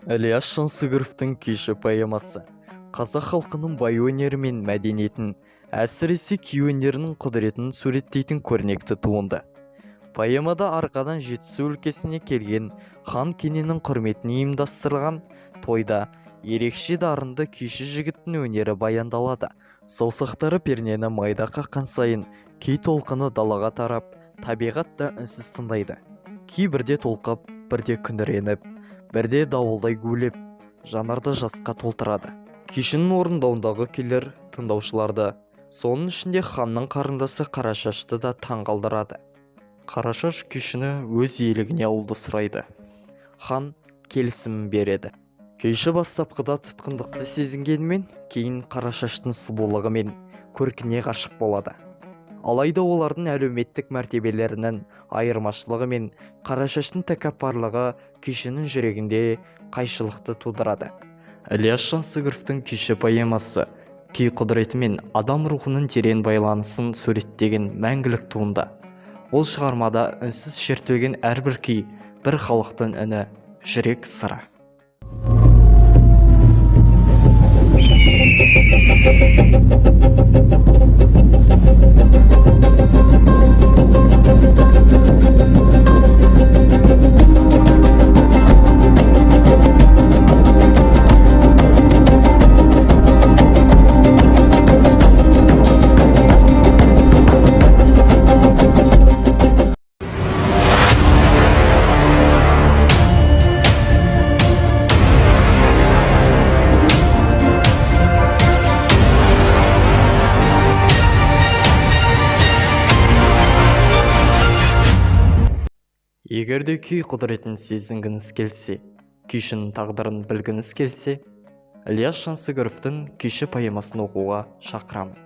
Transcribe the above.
Ілияс Жансүгіровтің күйші поэмасы қазақ халқының бай өнері мен мәдениетін, әсіресе күй өнерінің құдіретін суреттейтін көрнекті туынды. Поэмада арқадан Жетісу өлкесіне келген хан кененің құрметіне ұйымдастырылған тойда ерекше дарынды күйші жігіттің өнері баяндалады. Саусақтары пернені майда қаққан сайын кей толқыны далаға тарап, табиғат та үнсіз тыңдайды. Кей бірде толқып, бірде күңіреніп, бірде дауылдай гулеп, жанарды жасқа толтырады. Күйшінің орындауындағы күйлер тыңдаушыларды, соның ішінде ханның қарындасы Қарашашты да таңғалдырады. Қарашаш күйшіні өз иелігіне алуды сұрайды. Хан келісімін береді. Күйші бастапқыда тұтқындықты сезінгенмен, кейін Қарашаштың сұлулығы мен көркіне ғашық болады. Алайда олардың әлеуметтік мәртебелерінің айырмашылығы мен Қарашаштың тәкаппарлығы күйшінің жүрегінде қайшылықты тудырады. Ілияс Жансүгіровтің күйші поэмасы күй құдіреті мен адам рухының терең байланысын суреттеген мәңгілік туынды. Ол шығармада үнсіз шертілген әрбір күй бір халықтың үні, жүрек сыры. Егерде күй құдіретін сезінгіңіз келсе, күйшінің тағдырын білгіңіз келсе, Ілияс Жансүгіровтің күйші поэмасын оқуға шақырамын.